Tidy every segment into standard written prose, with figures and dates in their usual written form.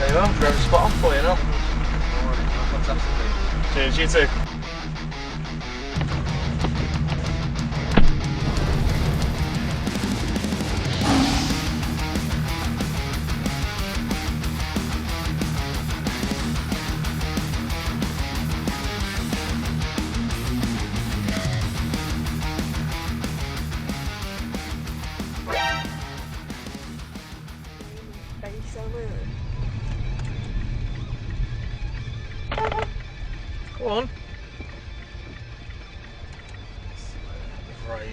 There you are, drove a spot on for you now. Fantastic. Cheers, you too. Go on. Right.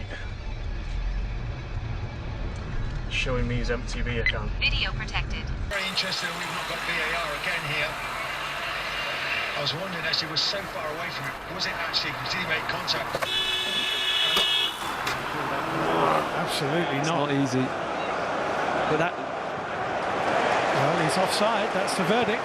Showing me his MTV account. Video protected. Very interested that we've not got VAR again here. I was wondering, as he was so far away from it, was it actually, did he make contact? Absolutely It's not. not easy. But that. Well, he's offside, that's the verdict.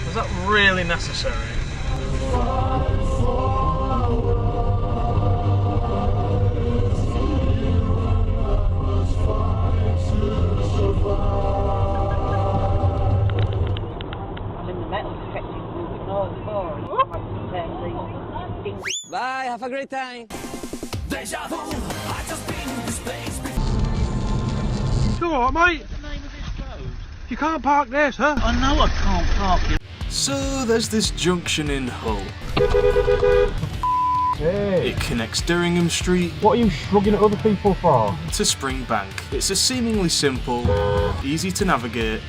Was that really necessary? Bye, have a great time. You alright, mate? You can't park there, sir. I know I can't park here. So there's this junction in Hull. Hey, It connects Derringham Street what are you shrugging at other people for? to Springbank. It's a seemingly simple, easy to navigate,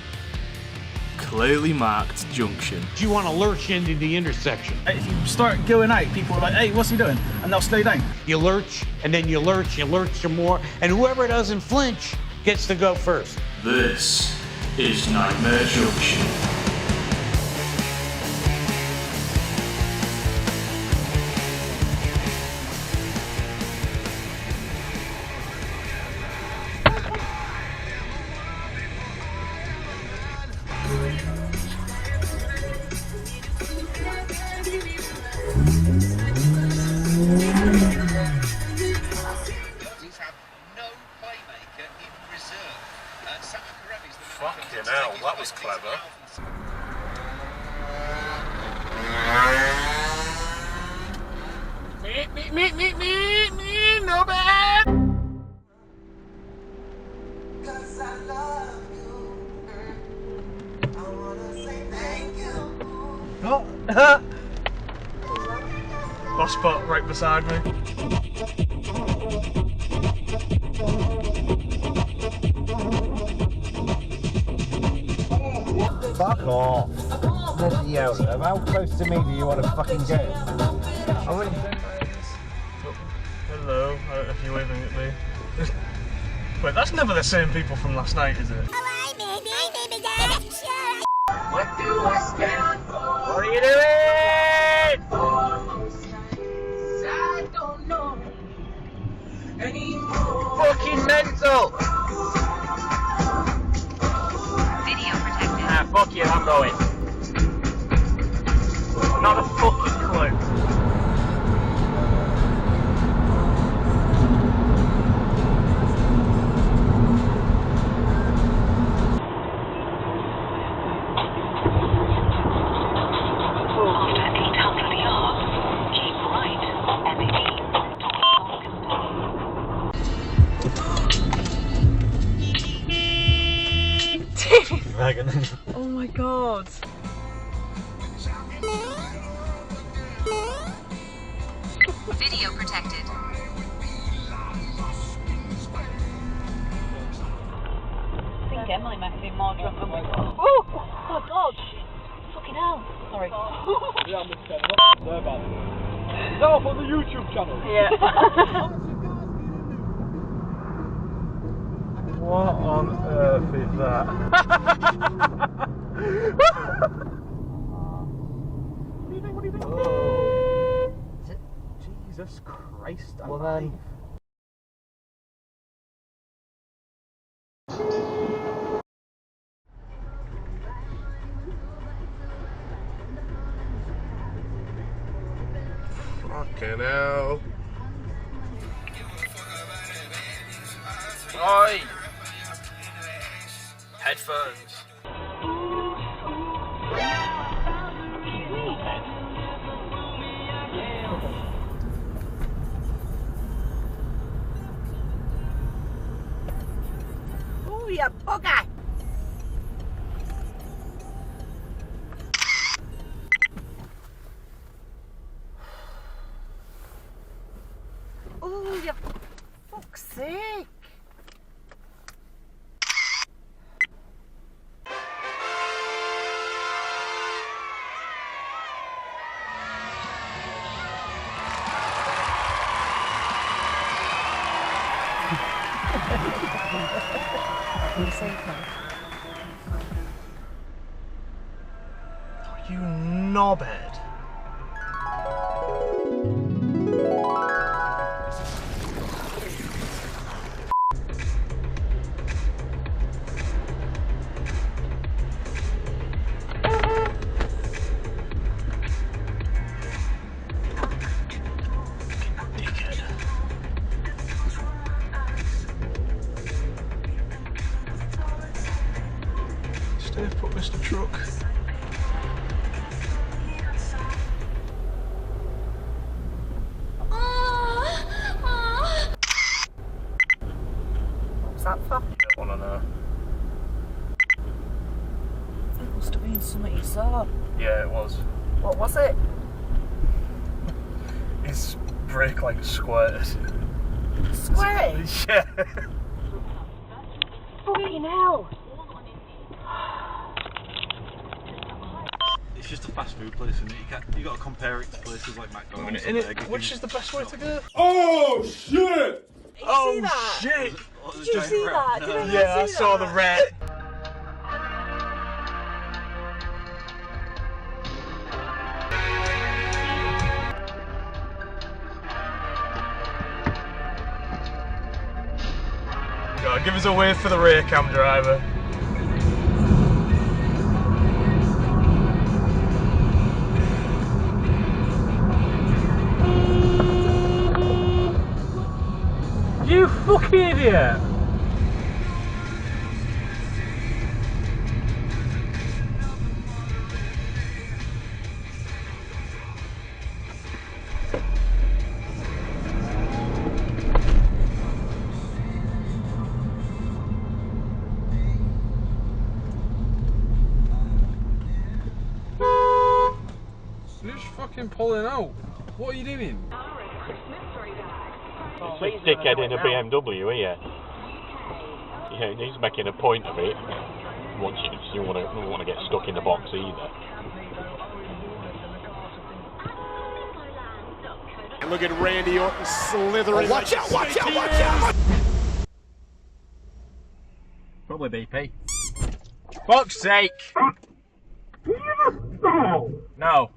clearly marked junction. Do you want to lurch into the intersection? If you start going out, people are like, hey, what's he doing? And they'll slow down. You lurch, and then you lurch some more, and whoever doesn't flinch gets to go first. This is Nightmare Junction. Fucking hell, that was clever. No bad! Oh. Boss spot right beside me. Fuck off. Bloody hell, how close to me do you want to fucking get? Oh, hello, I don't know if you're waving at me. Wait, that's never the same people from last night, is it? What do I stand for? What are you doing? I don't know anymore. Fucking mental! Video protected. Ah, fuck you, I'm going. Not a fucking clue. Oh my god. Video protected. I think Emily might be more drunk than we. Oh my god. Fucking hell. Sorry. Is that off on the YouTube channel? Yeah. What on earth is that? What do you think? Oh. Jesus Christ. Well then. Fucking hell. Oi! Headphones. Oh, you bugger! Oh, you fuck's sake! You knobhead. Dickhead. Stay put, Mr. Truck. What's that for? You don't want to know. That must have been something you saw. Yeah, it was. What was it? His brake light squirted. Square? Yeah. Fucking hell! It's just a fast food place, isn't it? You got to compare it to places like McDonald's. In it, which is the best way to go? Oh shit! Oh see that? shit! Did you see that? Did anyone Yeah, I see saw that? the red. God, give us a wave for the rear cam driver. You fucking idiot! Who's fucking pulling out? What are you doing? It's a dickhead in a BMW here. Yeah, he's making a point of it. You don't want to get stuck in the box either. Look at Randy Orton slithering. Oh, watch out, watch out, watch out! Probably BP. Fuck's sake! No.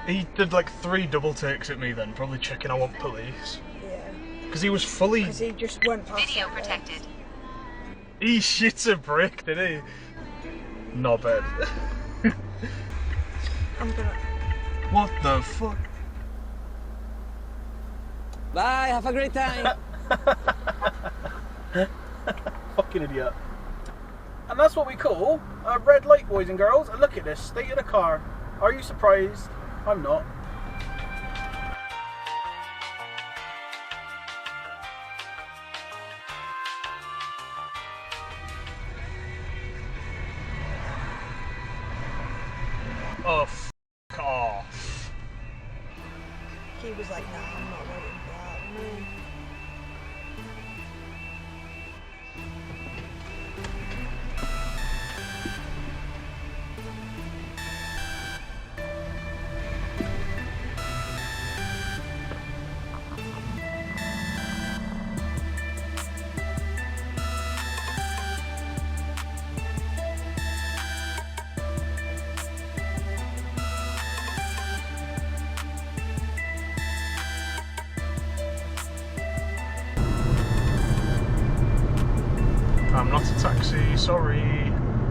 He did like 3 double takes at me then, probably checking I want police. Yeah. Because he was fully... Because he just went past. Video protected. He shits a brick, did he? Knobhead. I'm gonna... What the fuck? Bye, have a great time. Fucking idiot. And that's what we call a red light, boys and girls. And look at this state of the car. Are you surprised? I'm not. Oh, f off. He was like, nah, I'm not waiting for that. No. I'm not a taxi, sorry.